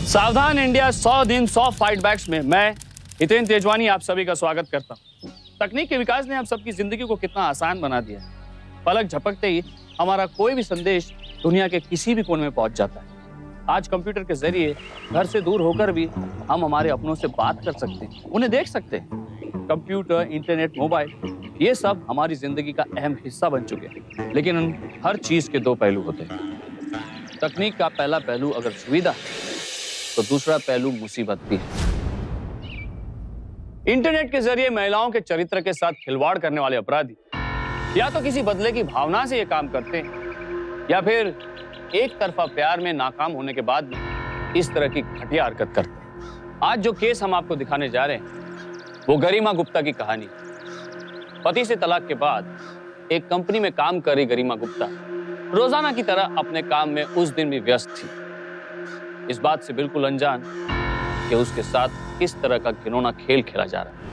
सावधान इंडिया 100 दिन 100 fight backs में मैं हितेन तेजवानी आप सभी का स्वागत करता हूं। तकनीक के विकास ने हम सबकी जिंदगी को कितना आसान बना दिया है। पलक झपकते ही हमारा कोई भी संदेश दुनिया के किसी भी कोने में पहुंच जाता है। आज कंप्यूटर के जरिए घर से दूर होकर भी हम हमारे अपनों से बात कर सकते हैं, उन्हें देख सकते हैं। कंप्यूटर, इंटरनेट, मोबाइल, ये सब हमारी जिंदगी का अहम हिस्सा बन चुके हैं। लेकिन हर चीज के दो पहलू होते हैं। तकनीक का पहला पहलू अगर सुविधा है तो दूसरा पहलू मुसीबत भी है। इंटरनेट के जरिए महिलाओं के चरित्र के साथ खिलवाड़ करने वाले अपराधी या तो किसी बदले की भावना से ये काम करते हैं या फिर एक तरफा प्यार में नाकाम होने के बाद भी इस तरह की घटिया हरकत करते हैं। आज जो केस हम आपको दिखाने जा रहे हैं वो गरिमा गुप्ता की कहानी है। पति से तलाक के बाद एक कंपनी में काम कर रही गरिमा गुप्ता रोजाना की तरह अपने काम में उस दिन भी व्यस्त थी, इस बात से बिल्कुल अनजान कि उसके साथ किस तरह का घिनौना खेल खेला जा रहा है।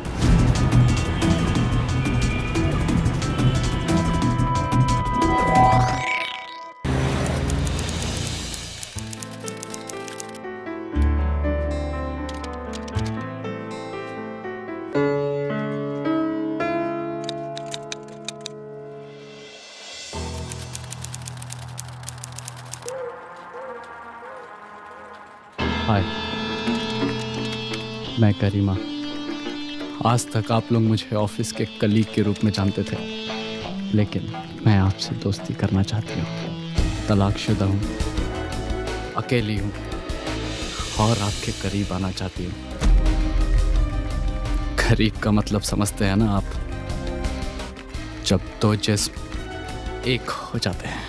हाय, मैं गरिमा। आज तक आप लोग मुझे ऑफिस के कलीग के रूप में जानते थे, लेकिन मैं आपसे दोस्ती करना चाहती हूँ। तलाकशुदा हूँ, अकेली हूँ और आपके करीब आना चाहती हूँ। करीब का मतलब समझते हैं ना आप? जब दो जिस्म एक हो जाते हैं।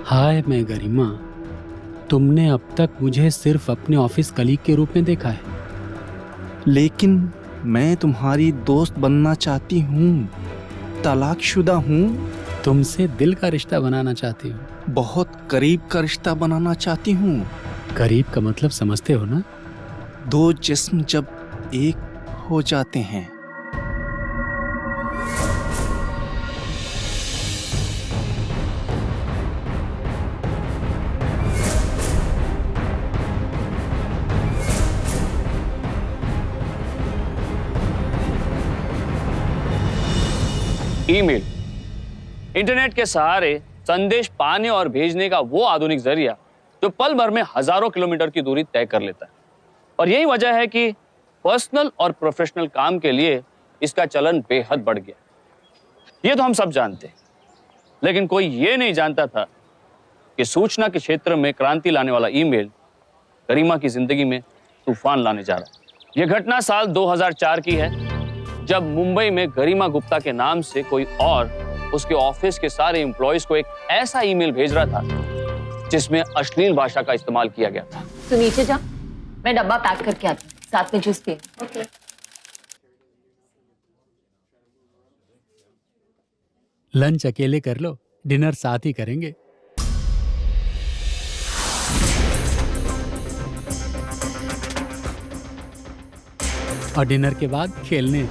हाय, मैं गरिमा। तुमने अब तक मुझे सिर्फ अपने ऑफिस कलीग के रूप में देखा है, लेकिन मैं तुम्हारी दोस्त बनना चाहती हूँ। तलाकशुदा हूँ, तुमसे दिल का रिश्ता बनाना चाहती हूँ। बहुत करीब का रिश्ता बनाना चाहती हूँ। करीब का मतलब समझते हो ना? दो जिस्म जब एक हो जाते हैं। ईमेल, इंटरनेट के सहारे संदेश पाने और भेजने का वो आधुनिक जरिया जो पल भर में हजारों किलोमीटर की दूरी तय कर लेता है। और यही वजह है कि पर्सनल और प्रोफेशनल काम के लिए इसका चलन बेहद बढ़ गया। ये तो हम सब जानते हैं, लेकिन कोई ये नहीं जानता था कि सूचना के क्षेत्र में क्रांति लाने वाला ईमेल गरिमा की जिंदगी में तूफान लाने जा रहा है। यह घटना साल 2004 की है, जब मुंबई में गरिमा गुप्ता के नाम से कोई और उसके ऑफिस के सारे एम्प्लॉइज को एक ऐसा ईमेल भेज रहा था जिसमें अश्लील भाषा का इस्तेमाल किया गया था। तू नीचे जा, मैं डब्बा पैक करके आती हूँ, साथ में जूस पिए। ओके। लंच अकेले कर लो, डिनर साथ ही करेंगे। और डिनर के बाद खेलने।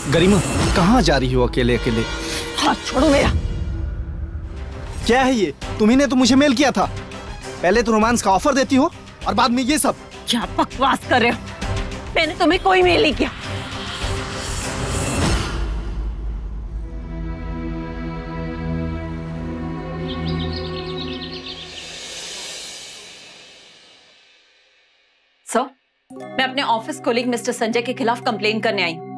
गरिमा, कहाँ जा रही हो अकेले अकेले? हाथ छोड़ो मेरा। क्या है ये? तुम्ही ने तो मुझे मेल किया था। पहले तो रोमांस का ऑफर देती हो और बाद में ये सब। क्या बकवास कर रहे हो? मैंने तुम्हें कोई मेल नहीं किया। सर, मैं अपने ऑफिस कोलीग मिस्टर संजय के खिलाफ कंप्लेन करने आई हूँ।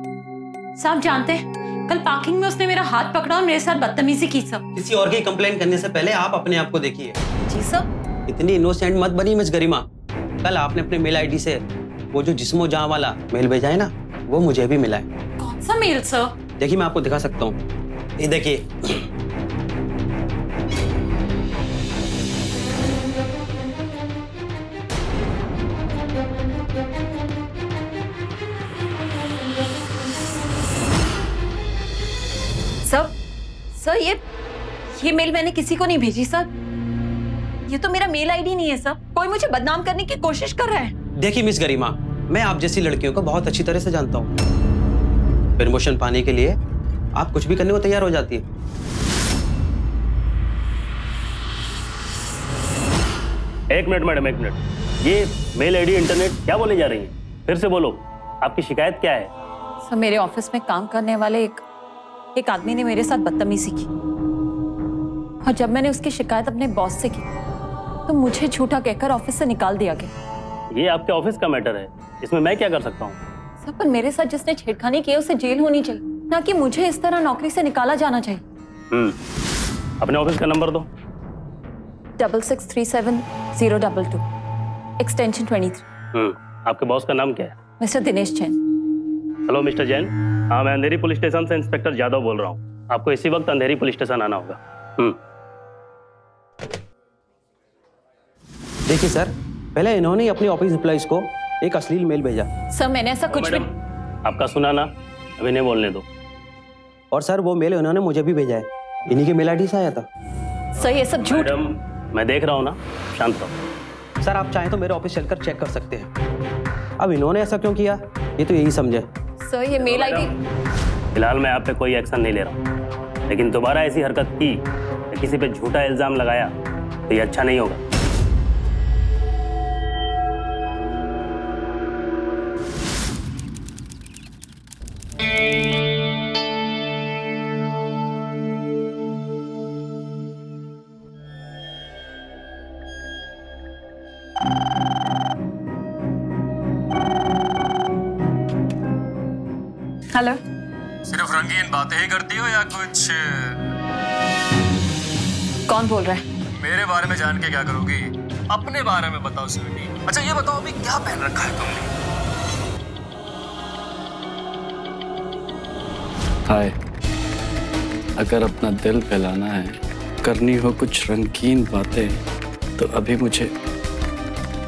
साहब जानते हैं, कल पार्किंग में उसने मेरा हाथ पकड़ा और मेरे साथ बदतमीजी की सर। किसी और की कंप्लेन करने से पहले आप अपने आप को देखिए। जी सर। इतनी इनोसेंट मत बनी मिस गरिमा। कल आपने अपने मेल आईडी से वो जो जिस्मो जहां वाला मेल भेजा है ना, वो मुझे भी मिला है। कौन सा मेल सर? देखिए, मैं आपको दिखा सकता हूँ। ये देखिए। सर ये मेल मैंने किसी को नहीं भेजी सर। ये तो मेरा मेल आईडी नहीं है सर। कोई मुझे बदनाम करने की कोशिश कर रहा है। देखिए मिस गरिमा, मैं आप जैसी लड़कियों को बहुत अच्छी तरह से जानता हूँ। प्रमोशन पाने के लिए आप कुछ भी करने को तैयार हो जाती है। एक मिनट मैडम, एक मिनट। ये मेल आईडी इंटरनेट क्या बोले जा रही है? फिर से बोलो, आपकी शिकायत क्या है? सर, मेरे ऑफिस में काम करने वाले एक आदमी ने मेरे साथ बदतमीजी की और जब मैंने उसकी शिकायत अपने बॉस से की तो मुझे झूठा कहकर ऑफिस से निकाल दिया गया। ये आपके ऑफिस का मैटर है, इसमें मैं क्या कर सकता हूँ? सर, पर मेरे साथ जिसने छेड़खानी की उसे जेल होनी चाहिए, ना कि मुझे इस तरह नौकरी से निकाला जाना चाहिए। अपने ऑफिस का नंबर दो। 6637-022 एक्सटेंशन 23। आपके बॉस का नाम क्या है? Mister Dinesh Jain. Hello mister Jain. हाँ, मैं अंधेरी पुलिस स्टेशन से इंस्पेक्टर यादव बोल रहा हूँ। आपको इसी वक्त अंधेरी पुलिस स्टेशन आना होगा। देखिए सर, पहले इन्होंने ही अपनी ऑफिस एम्प्लॉइज को एक अश्लील मेल भेजा। सर, मैंने ऐसा कुछ भी। आपका सुना ना, अभी नहीं बोलने दो। और सर, वो मेल इन्होंने मुझे भी भेजा है। इन्हीं के मेल आईडी से आया था। सर, ये सब झूठ। मैडम, मैं देख रहा हूँ ना, शांत रहो। सर, आप चाहें तो मेरे ऑफिस चलकर चेक कर सकते हैं। अब इन्होंने ऐसा क्यों किया, ये तो यही समझे। सर, ये मेल आईडी। फिलहाल मैं आप पे कोई एक्शन नहीं ले रहा हूँ, लेकिन दोबारा ऐसी हरकत की या किसी पे झूठा इल्जाम लगाया तो ये अच्छा नहीं होगा। हेलो। सिर्फ रंगीन बातें ही करती हो या कुछ? कौन बोल रहा है? मेरे बारे में जान के क्या करोगी? अपने बारे में बताओ स्वीटी। अच्छा ये बताओ, अभी क्या पहन रखा है तुमने? हाय, अगर अपना दिल फैलाना है, करनी हो कुछ रंगीन बातें, तो अभी मुझे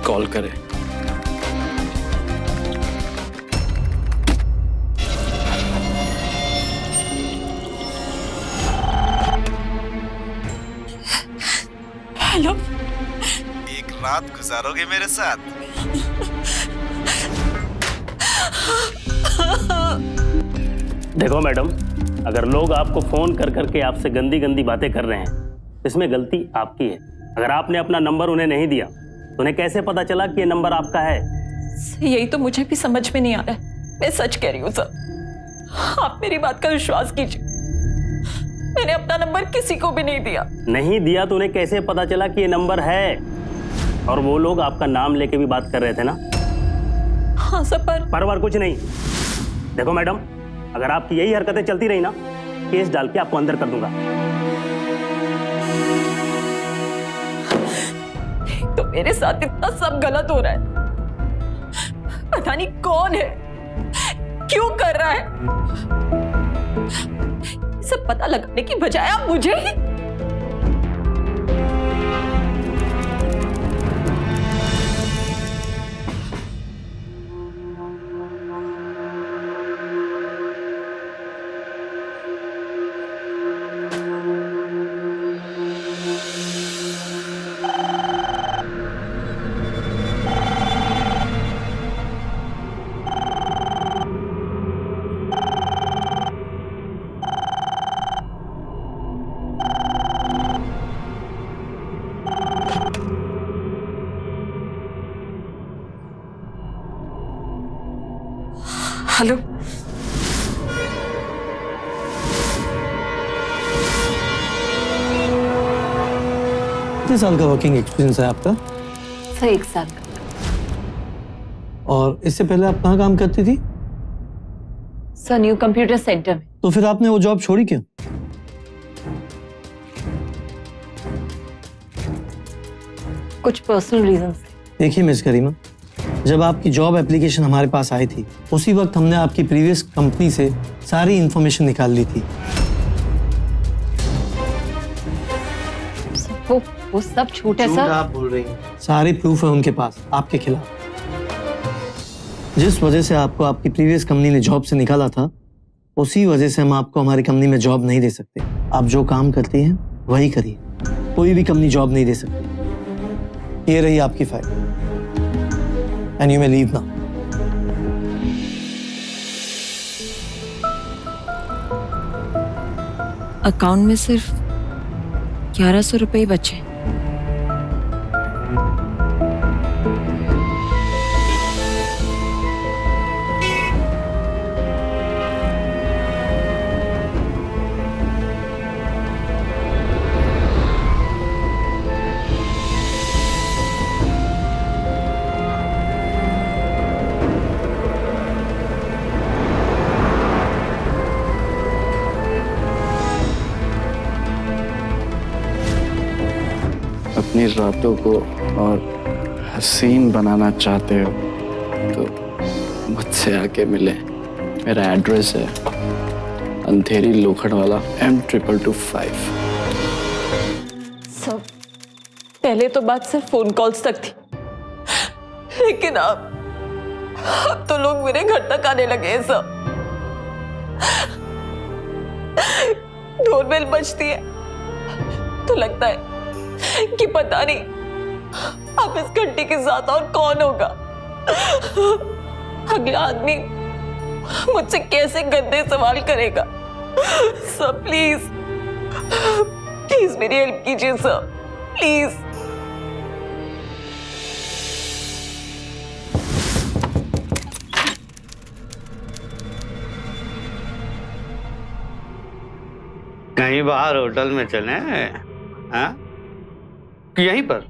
कॉल करें। हेलो। एक रात गुजारोगे मेरे साथ? देखो मैडम, अगर लोग आपको फोन कर करके आपसे गंदी गंदी बातें कर रहे हैं तो इसमें गलती आपकी है। अगर आपने अपना नंबर उन्हें नहीं दिया तो उन्हें कैसे पता चला कि ये नंबर आपका है? यही तो मुझे भी समझ में नहीं आ रहा है। मैं सच कह रही हूँ सर, आप मेरी बात का विश्वास कीजिए। मैंने अपना नंबर किसी को भी नहीं दिया। नहीं दिया तो उन्हें कैसे पता चला कि ये नंबर है? और वो लोग आपका नाम लेके भी बात कर रहे थे ना? हाँ सर, पर कुछ नहीं। देखो मैडम, अगर आपकी यही हरकतें चलती रही ना, केस डाल के आपको अंदर कर दूंगा। तो मेरे साथ इतना सब गलत हो रहा है, पता नहीं कौन है, क्यों कर रहा है। सब पता लगाने की बजाय आप मुझे ही। हेलो, कितने साल का वर्किंग एक्सपीरियंस है आपका? सर 1 साल का। और इससे पहले आप कहाँ काम करती थी? सर न्यू कंप्यूटर सेंटर में। तो फिर आपने वो जॉब छोड़ी क्यों? कुछ पर्सनल रीजंस थे। देखिए मिस करीमा, जब आपकी जॉब एप्लीकेशन हमारे पास आई थी उसी वक्त हमने आपकी प्रीवियस कंपनी से सारी इंफॉर्मेशन निकाल ली थी। वो सब झूठ है सर। आप बोल रही हैं। सारे प्रूफ है उनके पास आपके खिलाफ। जिस वजह से आपको आपकी प्रीवियस कंपनी ने जॉब से निकाला था उसी वजह से हम आपको हमारी कंपनी में जॉब नहीं दे सकते। आप जो काम करती हैं वही करिए, कोई भी कंपनी जॉब नहीं दे सकती। ये रही आपकी file and you may leave now. Account में सिर्फ 1100 रुपए ही बचे। अपनी रातों को और हसीन बनाना चाहते हो तो मुझसे आके मिले। मेरा एड्रेस है अंधेरी लोखंड वाला M225। सब पहले तो बात सिर्फ फोन कॉल्स तक थी, लेकिन अब तो लोग मेरे घर तक आने लगे हैं सब। डोरबेल बजती है तो लगता है कि पता नहीं अब इस घंटी के साथ और कौन होगा। अगला आदमी मुझसे कैसे गंदे सवाल करेगा। सर प्लीज प्लीज मेरी हेल्प कीजिए सर, प्लीज। कहीं बाहर होटल में चले हाँ? कि यहीं पर?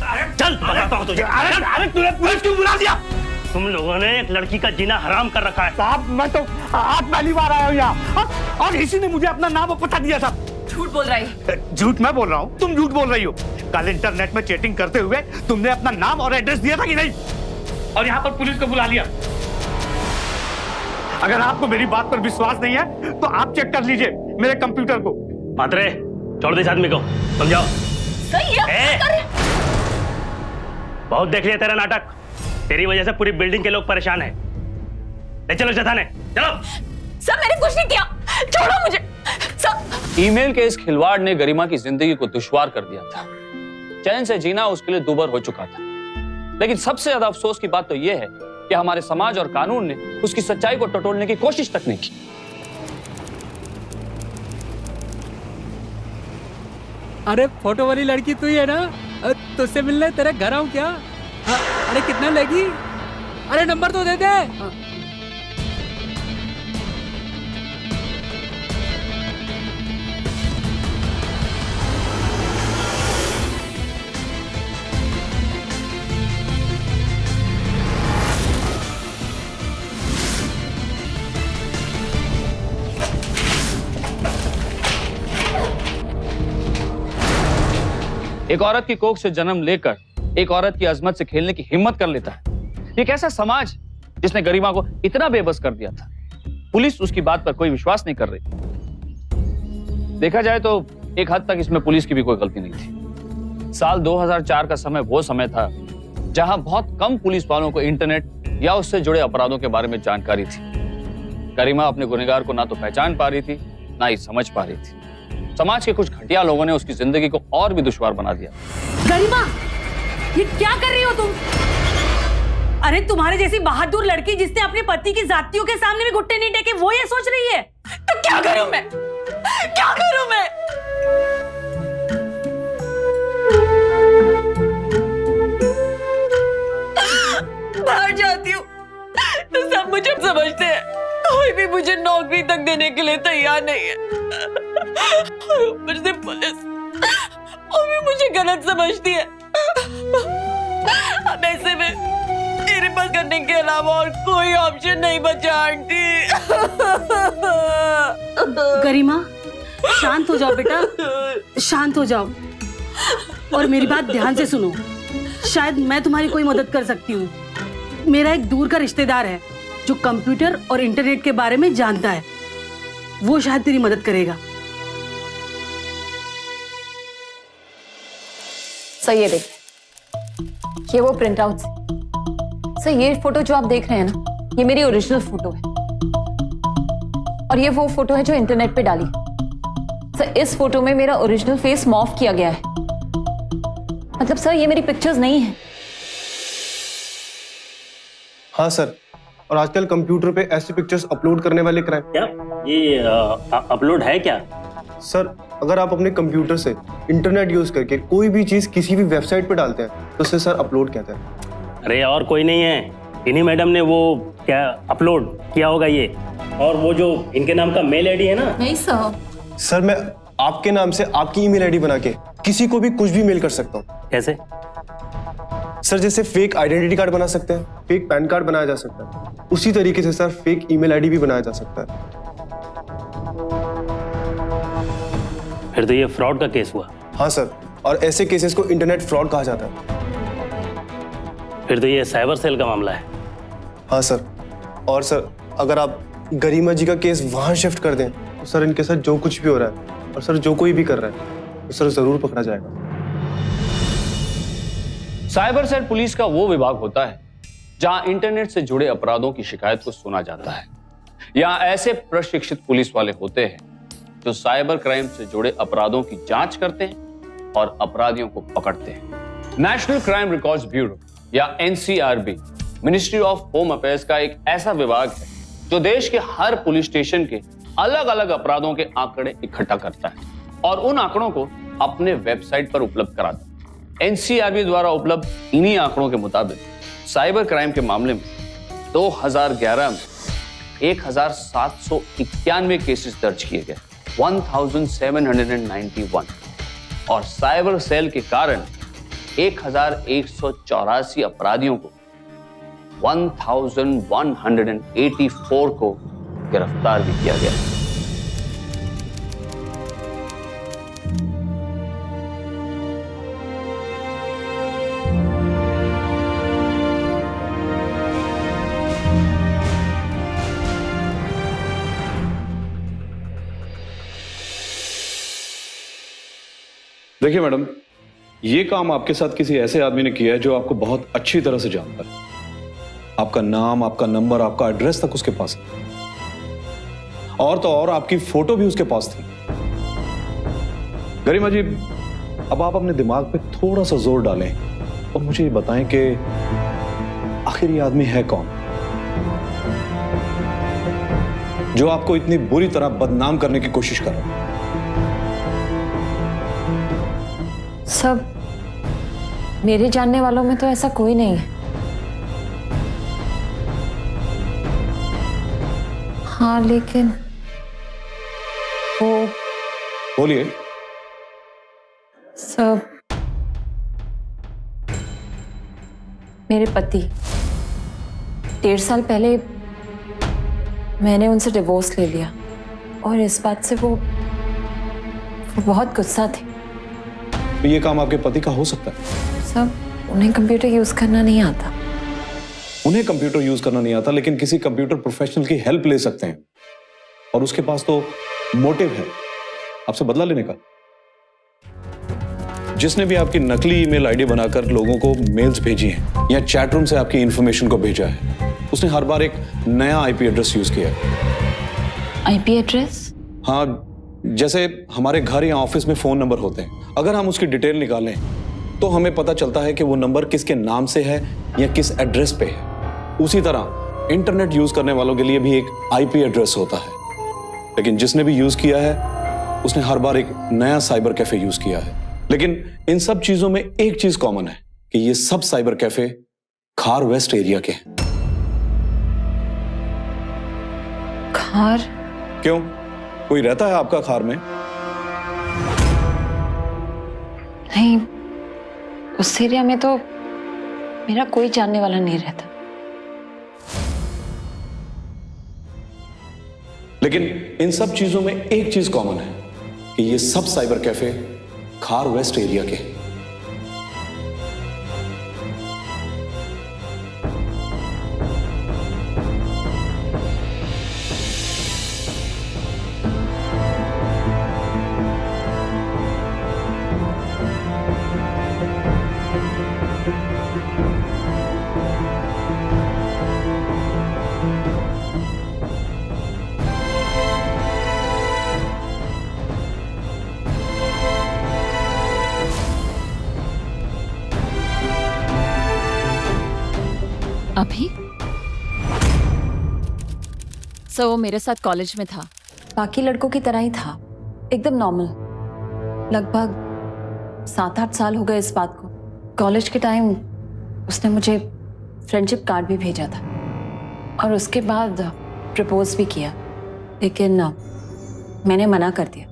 अरे चल बताता हूँ तुझे। अरे तूने पुलिस क्यों बुला दिया? तुम लोगों ने एक लड़की का जीना हराम कर रखा है। साहब मैं तो आज पहली बार आया हूँ यहाँ और इसी ने मुझे अपना नाम और पता दिया था। झूठ बोल रहा है। झूठ मैं बोल रहा हूँ, तुम झूठ बोल रही हो। कल इंटरनेट में चैटिंग करते हुए तुमने अपना नाम और एड्रेस दिया था कि नहीं? और यहाँ पर पुलिस को बुला लिया। अगर आपको मेरी बात पर विश्वास नहीं है तो आप चेक कर लीजिए मेरे कंप्यूटर को। मात्रे छोड़ दे इस आदमी को, समझाओ। सही है। बहुत देख लिया तेरा नाटक। तेरी वजह से पूरी बिल्डिंग के लोग परेशान हैं। ले चलो थाने, चलो। सर मैंने कुछ नहीं किया, छोड़ो मुझे। सर ईमेल के इस खिलवाड़ ने गरिमा की जिंदगी को दुश्वार कर दिया था। चैन से जीना उसके लिए दूभर हो चुका था। लेकिन सबसे ज्यादा अफसोस की बात तो यह है कि हमारे समाज और कानून ने उसकी सच्चाई को टटोलने की कोशिश तक नहीं की। अरे फोटो वाली लड़की तू ही है ना? तुझसे मिलने तेरे घर आऊं क्या? अरे कितना लगी? अरे नंबर तो दे दे। एक औरत की कोख से जन्म लेकर एक औरत की अजमत से खेलने की हिम्मत कर लेता है। ये कैसा समाज जिसने गरिमा को इतना बेबस कर दिया था। पुलिस उसकी बात पर कोई विश्वास नहीं कर रही। देखा जाए तो एक हद तक इसमें पुलिस की भी कोई गलती नहीं थी। साल 2004 का समय वो समय था जहां बहुत कम पुलिस वालों को इंटरनेट या उससे जुड़े अपराधों के बारे में जानकारी थी। गरिमा अपने गुनहगार को ना तो पहचान पा रही थी ना ही समझ पा रही थी। समाज के कुछ घटिया लोगों ने उसकी जिंदगी को और भी दुश्वार बना दिया। गरिमा, ये क्या कर रही हो तुम? अरे तुम्हारे जैसी बहादुर लड़की जिसने अपने पति की जातियों के सामने भी घुटने नहीं टेके, वो ये सोच रही है? तो क्या करूं मैं? क्या करूं मैं? बाहर जाती हूँ देने के लिए तैयार नहीं है। ऊपर से पुलिस और भी मुझे गलत समझती है। अब ऐसे में मेरे पास करने के अलावा और कोई ऑप्शन नहीं बचा आंटी। गरिमा, शांत हो जाओ बेटा, शांत हो जाओ और मेरी बात ध्यान से सुनो। शायद मैं तुम्हारी कोई मदद कर सकती हूँ। मेरा एक दूर का रिश्तेदार है जो कंप्यूटर और इंटरनेट के बारे में जानता है, वो शायद तेरी मदद करेगा। सर ये देखिए, ये वो प्रिंट आउट। सर ये फोटो जो आप देख रहे हैं ना, ये मेरी ओरिजिनल फोटो है और ये वो फोटो है जो इंटरनेट पे डाली। सर इस फोटो में मेरा ओरिजिनल फेस मॉर्फ किया गया है। मतलब सर ये मेरी पिक्चर्स नहीं है। हाँ सर, और आजकल कंप्यूटर पे ऐसी पिक्चर्स अपलोड करने वाले क्राइम। क्या ये अपलोड है क्या? सर अगर आप अपने कंप्यूटर से इंटरनेट यूज करके कोई भी चीज किसी भी वेबसाइट पे डालते हैं तो उसे सर अपलोड कहते हैं। अरे और कोई नहीं है, इन्हीं मैडम ने वो क्या अपलोड किया होगा ये। और वो जो इनके नाम का मेल आईडी है ना। नहीं सर। सर मैं आपके नाम से आपकी ईमेल आईडी बना के किसी को भी कुछ भी मेल कर सकता हूँ। कैसे? सर जैसे फेक आइडेंटिटी कार्ड बना सकते हैं, फेक पैन कार्ड बनाया जा सकता है, उसी तरीके से सर फेक ईमेल आईडी भी बनाया जा सकता है। फिर तो ये फ्रॉड का केस हुआ। हाँ सर, और ऐसे केसेस को इंटरनेट फ्रॉड कहा जाता है। फिर तो ये साइबर सेल का मामला है। हाँ सर, और सर अगर आप गरिमा जी का केस वहां शिफ्ट कर दें तो सर इनके साथ जो कुछ भी हो रहा है और सर जो कोई भी कर रहा है तो सर जरूर पकड़ा जाएगा। साइबर सेल पुलिस का वो विभाग होता है जहां इंटरनेट से जुड़े अपराधों की शिकायत को सुना जाता है। यहाँ ऐसे प्रशिक्षित पुलिस वाले होते हैं जो साइबर क्राइम से जुड़े अपराधों की जांच करते हैं और अपराधियों को पकड़ते हैं। नेशनल क्राइम रिकॉर्ड्स ब्यूरो या NCRB ministry of home affairs का एक ऐसा विभाग है जो देश के हर पुलिस स्टेशन के अलग अलग अपराधों के आंकड़े इकट्ठा करता है और उन आंकड़ों को अपने वेबसाइट पर उपलब्ध कराता है। एनसीआरबी द्वारा उपलब्ध इन्हीं आंकड़ों के मुताबिक साइबर क्राइम के मामले में 2011 में 1791 केसेस दर्ज किए गए, 1791, और साइबर सेल के कारण 1184 अपराधियों को 1184 को गिरफ्तार भी किया गया। देखिए मैडम, ये काम आपके साथ किसी ऐसे आदमी ने किया है जो आपको बहुत अच्छी तरह से जानता है। आपका नाम, आपका नंबर, आपका एड्रेस तक उसके पास है, और तो और आपकी फोटो भी उसके पास थी। गरिमा जी, अब आप अपने दिमाग पे थोड़ा सा जोर डालें और मुझे ये बताएं कि आखिर ये आदमी है कौन जो आपको इतनी बुरी तरह बदनाम करने की कोशिश कर रहा है। सब मेरे जानने वालों में तो ऐसा कोई नहीं है। हाँ लेकिन वो बोलिए। सब मेरे पति 1.5 साल पहले मैंने उनसे डिवोर्स ले लिया और इस बात से वो बहुत गुस्सा थे। तो ये काम आपके पति का हो सकता है? सब उन्हें कंप्यूटर यूज करना नहीं आता। उन्हें कंप्यूटर यूज करना नहीं आता, लेकिन किसी कंप्यूटर प्रोफेशनल की हेल्प ले सकते हैं, और उसके पास तो मोटिव है आपसे बदला लेने का। जिसने भी आपकी नकली ईमेल आईडी बनाकर लोगों को मेल्स भेजी हैं या चैट रूम से आपकी इंफॉर्मेशन को भेजा है, उसने हर बार एक नया आईपी एड्रेस यूज किया है। IP address? हाँ, जैसे हमारे घर या ऑफिस में फोन नंबर होते हैं, अगर हम उसकी डिटेल निकालें तो हमें पता चलता है कि वो नंबर किसके नाम से है या किस एड्रेस पे है। उसी तरह इंटरनेट यूज करने वालों के लिए भी एक आईपी एड्रेस होता है, लेकिन जिसने भी यूज किया है उसने हर बार एक नया साइबर कैफे यूज किया है। लेकिन इन सब चीजों में एक चीज कॉमन है कि ये सब साइबर कैफे खार वेस्ट एरिया के हैं। खार क्यों, कोई रहता है आपका कार में? नहीं, उस एरिया में तो मेरा कोई जानने वाला नहीं रहता। लेकिन इन सब चीजों में एक चीज कॉमन है कि ये सब साइबर कैफे खार वेस्ट एरिया के हैं। अभी सर वो मेरे साथ कॉलेज में था, बाकी लड़कों की तरह ही था, एकदम नॉर्मल। लगभग 7-8 साल हो गए इस बात को। कॉलेज के टाइम उसने मुझे फ्रेंडशिप कार्ड भी भेजा था और उसके बाद प्रपोज भी किया, लेकिन मैंने मना कर दिया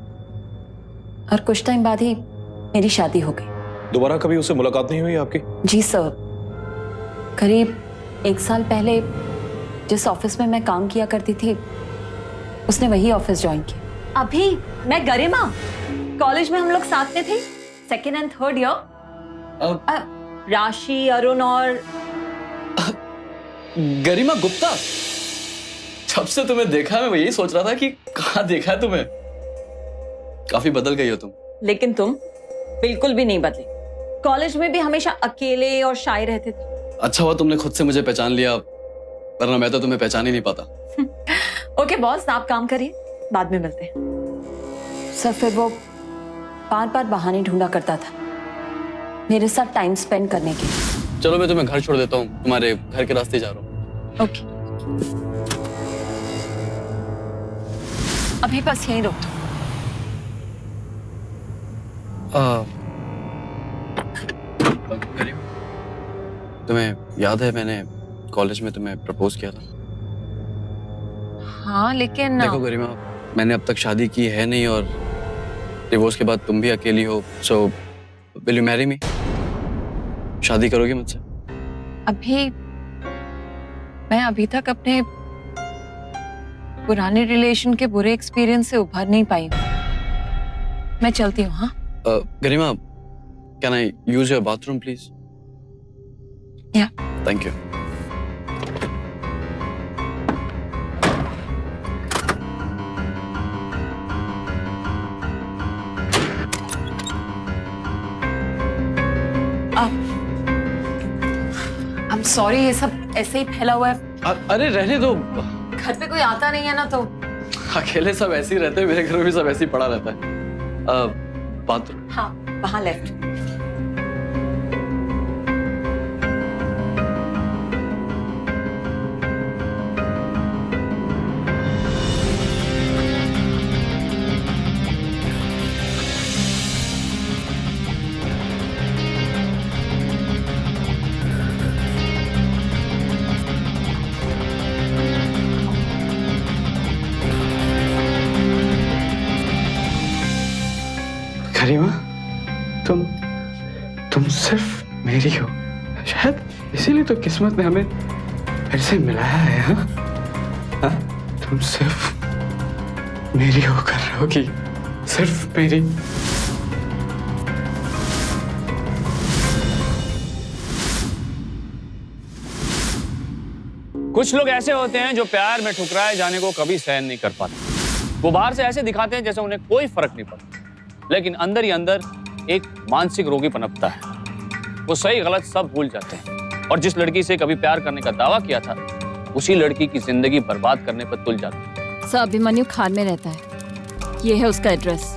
और कुछ टाइम बाद ही मेरी शादी हो गई। दोबारा कभी उससे मुलाकात नहीं हुई आपकी? जी सर, करीब 1 साल पहले जिस ऑफिस में मैं काम किया करती थी उसने वही ऑफिस ज्वाइन किया। अभी मैं गरिमा, कॉलेज में हम लोग साथ में थे, 2nd and 3rd ईयर। राशि, अरुण और गरिमा गुप्ता। जब से तुम्हें देखा मैं यही सोच रहा था कि कहाँ देखा है तुम्हें। काफी बदल गई हो तुम। लेकिन तुम बिल्कुल भी नहीं बदले। कॉलेज में भी हमेशा अकेले और शाय रहते थे। अच्छा हुआ तुमने खुद से मुझे पहचान लिया, वरना मैं तो तुम्हें पहचान ही नहीं पाता। ओके बॉस, आप काम करिए, बाद में मिलते हैं। सर फिर वो बार बार बहाने ढूंढा करता था मेरे साथ टाइम स्पेंड करने के। चलो मैं तुम्हें घर छोड़ देता हूँ, तुम्हारे घर के रास्ते जा रहा हूँ। ओके, अभी बस यहीं रोक दो। तुम्हें याद है मैंने कॉलेज में तुम्हें प्रपोज किया था? हाँ लेकिन देखो गरिमा, मैंने अब तक शादी की है नहीं और डिवोर्स के बाद तुम भी अकेली हो, so will you marry me? शादी करोगी मुझसे? मैं अभी तक अपने पुराने रिलेशन के बुरे एक्सपीरियंस से उभर नहीं पाई हूँ। मैं चलती हूँ। हाँ Garima, can I use your bathroom please? Yeah thank you. I'm sorry, ये सब ऐसे ही फैला हुआ है। अरे रहने दो, घर पे कोई आता नहीं है ना, तो अकेले सब ऐसे ही रहते हैं। मेरे घर में भी सब ऐसे ही पड़ा रहता है। बाथरूम? हाँ, वहाँ लेफ्ट। गरिमा, तुम सिर्फ मेरी हो। शायद इसीलिए तो किस्मत ने हमें फिर से मिलाया है। हाँ? तुम सिर्फ मेरी होकर रहोगी, सिर्फ मेरी। कुछ लोग ऐसे होते हैं जो प्यार में ठुकराए जाने को कभी सहन नहीं कर पाते। वो बाहर से ऐसे दिखाते हैं जैसे उन्हें कोई फर्क नहीं पड़ता, लेकिन अंदर ही अंदर एक मानसिक रोगी पनपता है। वो सही गलत सब भूल जाते हैं और जिस लड़की से कभी प्यार करने का दावा किया था उसी लड़की की जिंदगी बर्बाद करने पर तुल जाते हैं। सर अभिमन्यु खान में रहता है, ये है उसका एड्रेस।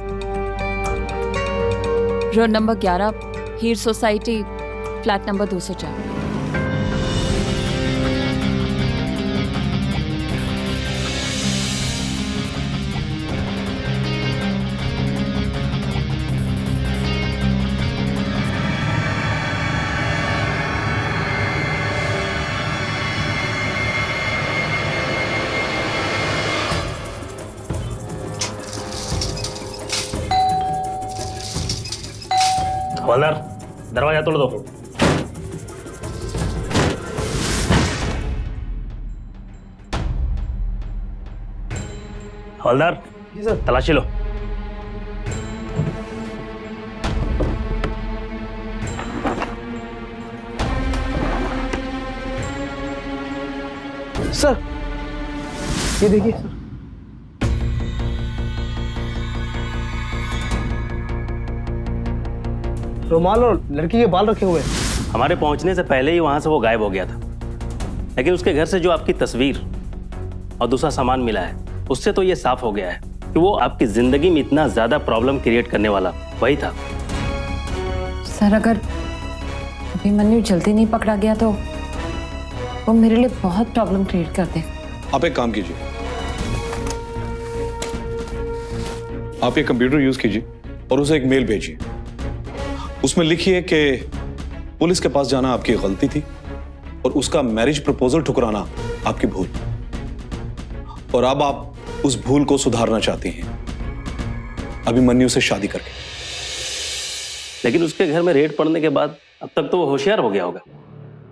रोड नंबर 11, हीर सोसाइटी, फ्लैट नंबर 204। हवलदार, दरवाजा तोड़ दो। हवलदार, तलाशी लो। सर ये देखिए सर, रुमाल और लड़की के बाल रखे हुए हैं। हमारे पहुंचने से पहले ही वहां से वो गायब हो गया था, लेकिन उसके घर से जो आपकी तस्वीर और दूसरा सामान मिला है, उससे तो ये साफ हो गया है कि वो आपकी जिंदगी में इतना ज्यादा प्रॉब्लम क्रिएट करने वाला वही था। सर अगर अभिमन्यु जल्दी नहीं पकड़ा गया तो वो मेरे लिए बहुत प्रॉब्लम क्रिएट कर दे। आप एक काम कीजिए, आप ये कंप्यूटर यूज कीजिए और उसे एक मेल भेजिए। उसमें लिखिए कि पुलिस के पास जाना आपकी गलती थी और उसका मैरिज प्रपोजल ठुकराना आपकी भूल, और अब आप उस भूल को सुधारना चाहती हैं अभिमन्यु से शादी करके। लेकिन उसके घर में रेड पड़ने के बाद अब तक तो वो होशियार हो गया होगा,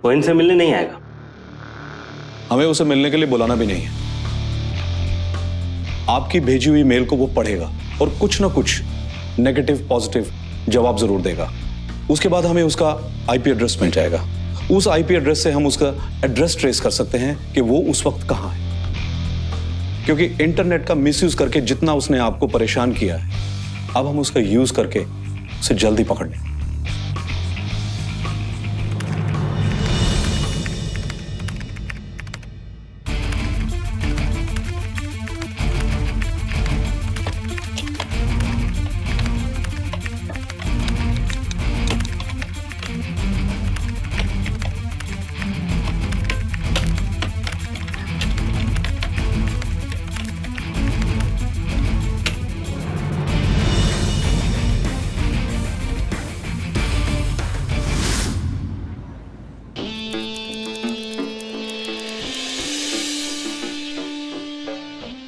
वो इनसे मिलने नहीं आएगा। हमें उसे मिलने के लिए बुलाना भी नहीं है। आपकी भेजी हुई मेल को वो पढ़ेगा और कुछ ना कुछ नेगेटिव पॉजिटिव जवाब जरूर देगा। उसके बाद हमें उसका आईपी एड्रेस मिल जाएगा। उस आईपी एड्रेस से हम उसका एड्रेस ट्रेस कर सकते हैं कि वो उस वक्त कहां है, क्योंकि इंटरनेट का मिसयूज करके जितना उसने आपको परेशान किया है, अब हम उसका यूज करके उसे जल्दी पकड़ लें।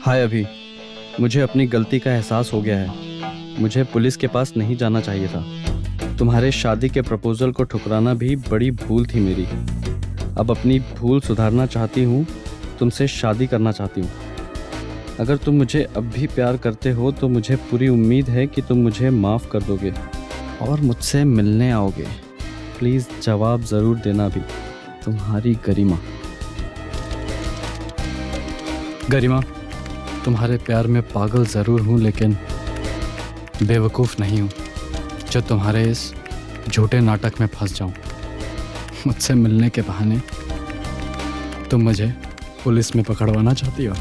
हाय अभी, मुझे अपनी गलती का एहसास हो गया है। मुझे पुलिस के पास नहीं जाना चाहिए था। तुम्हारे शादी के प्रपोजल को ठुकराना भी बड़ी भूल थी मेरी। अब अपनी भूल सुधारना चाहती हूँ, तुमसे शादी करना चाहती हूँ। अगर तुम मुझे अब भी प्यार करते हो तो मुझे पूरी उम्मीद है कि तुम मुझे माफ़ कर दोगे और मुझसे मिलने आओगे। प्लीज़ जवाब ज़रूर देना भी। तुम्हारी गरिमा। गरिमा, तुम्हारे प्यार में पागल ज़रूर हूँ लेकिन बेवकूफ़ नहीं हूँ जो तुम्हारे इस झूठे नाटक में फंस जाऊँ। मुझसे मिलने के बहाने तुम मुझे पुलिस में पकड़वाना चाहती हो।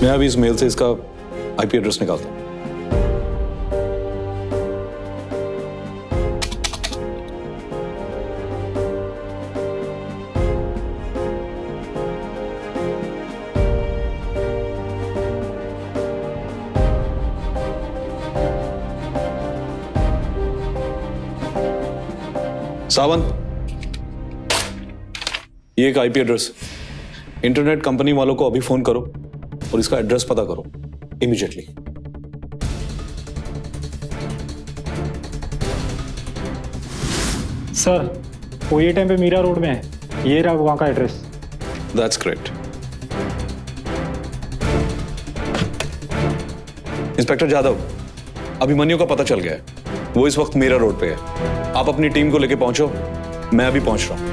मैं अभी इस मेल से इसका आईपी एड्रेस निकालता हूं। सावंत, ये एक आईपी एड्रेस। इंटरनेट कंपनी वालों को अभी फोन करो और इसका एड्रेस पता करो इमीडिएटली। सर वो ये टाइम पे मीरा रोड में है, ये रहा वहां का address. That's great. Inspector Jadhav, Abhimanyu का पता चल गया है, वो इस वक्त मीरा रोड पे है। आप अपनी टीम को लेके पहुंचो, मैं अभी पहुंच रहा हूं।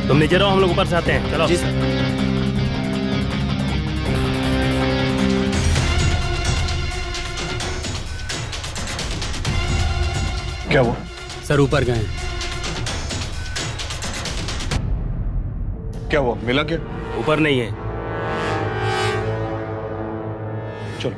तुम नीचे रहो, हम लोग ऊपर से आते हैं। चलो। जी सर। क्या वो? सर ऊपर गए। क्या हुआ? मिला क्या? ऊपर नहीं है। चलो।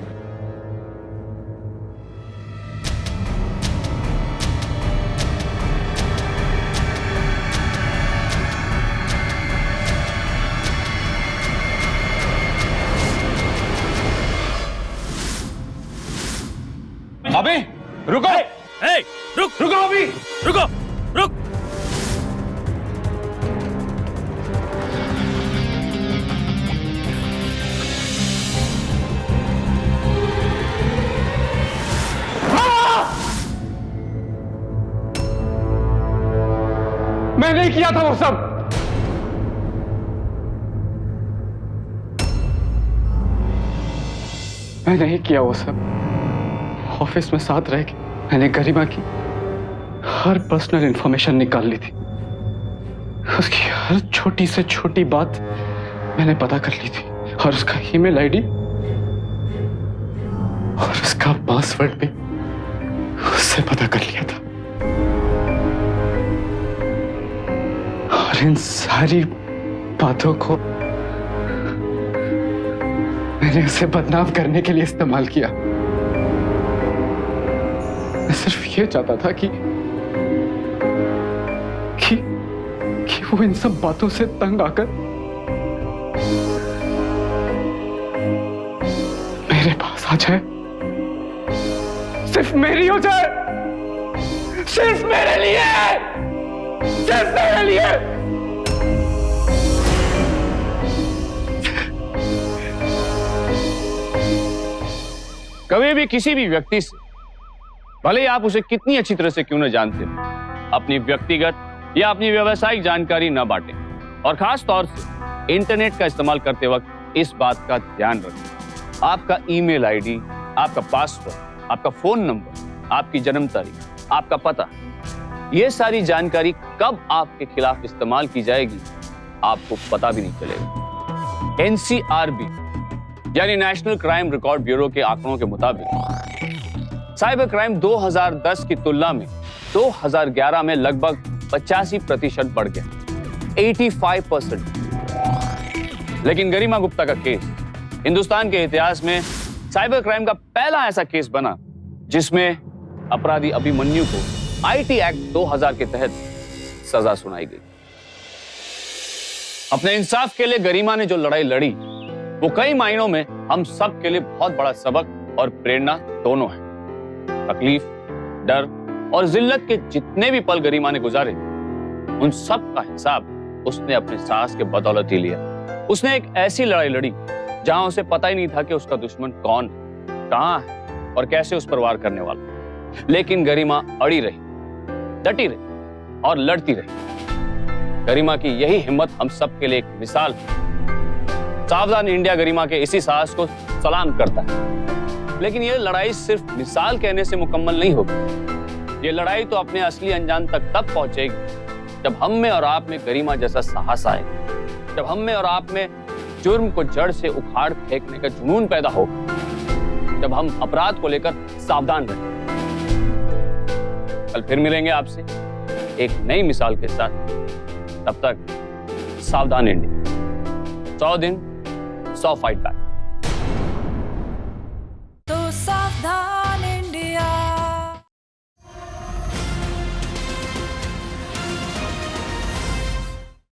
अबे रुको। रुको अभी, रुको, रुक। मैं नहीं किया था वो सब। मैं नहीं किया वो सब। ऑफिस में साथ रह के मैंने गरिमा की हर पर्सनल इंफॉर्मेशन निकाल ली थी। उसकी हर छोटी से छोटी बात मैंने पता कर ली थी और उसका ईमेल आईडी और उसका पासवर्ड भी उससे पता कर लिया था। और इन सारी बातों को मैंने उसे बदनाम करने के लिए इस्तेमाल किया। मैं सिर्फ ये चाहता था कि वो इन सब बातों से तंग आकर मेरे पास आ जाए, सिर्फ मेरी हो जाए, सिर्फ मेरे लिए, सिर्फ मेरे लिए। कभी भी किसी भी व्यक्ति से, भले ही आप उसे कितनी अच्छी तरह से क्यों न जानते हो, अपनी व्यक्तिगत या अपनी व्यावसायिक जानकारी न बांटें। और खास तौर से इंटरनेट का इस्तेमाल करते वक्त इस बात का ध्यान रखें। आपका ईमेल आईडी, आपका पासवर्ड, आपका फोन नंबर, आपकी जन्म तारीख, आपका पता, ये सारी जानकारी कब आपके खिलाफ इस्तेमाल की जाएगी आपको पता भी नहीं चलेगा। NCRB यानी नेशनल क्राइम रिकॉर्ड ब्यूरो के आंकड़ों के मुताबिक साइबर क्राइम 2010 की तुलना में 2011 में लगभग 85% बढ़ गया, 85%। लेकिन गरिमा गुप्ता का केस हिंदुस्तान के इतिहास में साइबर क्राइम का पहला ऐसा केस बना जिसमें अपराधी अभिमन्यु को IT एक्ट 2000 के तहत सजा सुनाई गई। अपने इंसाफ के लिए गरिमा ने जो लड़ाई लड़ी वो कई मायनों में हम सब के लिए बहुत बड़ा सबक और प्रेरणा दोनों है। तकलीफ, डर और जिल्लत के जितने भी पल गरिमा ने गुजारे, उन सब का हिसाब उसने अपने साहस के बदौलत ही लिया। उसने एक ऐसी लड़ाई लड़ी जहां उसे पता ही नहीं था कि उसका दुश्मन कौन है, कहां है और कैसे उस पर वार करने वाला। लेकिन गरिमा अड़ी रही, डटी रही और लड़ती रही। गरिमा की यही हिम्मत हम सब के लिए एक मिसाल है। सावधान इंडिया गरिमा के इसी साहस को सलाम करता है। लेकिन यह लड़ाई सिर्फ मिसाल कहने से मुकम्मल नहीं होगी। ये लड़ाई तो अपने असली अंजाम तक तब पहुंचेगी जब हम में और आप में गरिमा जैसा साहस आए, जब हम में और आप में जुर्म को जड़ से उखाड़ फेंकने का जुनून पैदा हो, जब हम अपराध को लेकर सावधान रहें। कल फिर मिलेंगे आपसे एक नई मिसाल के साथ। तब तक सावधान इंडिया। 100 दिन 100 फाइट बैक।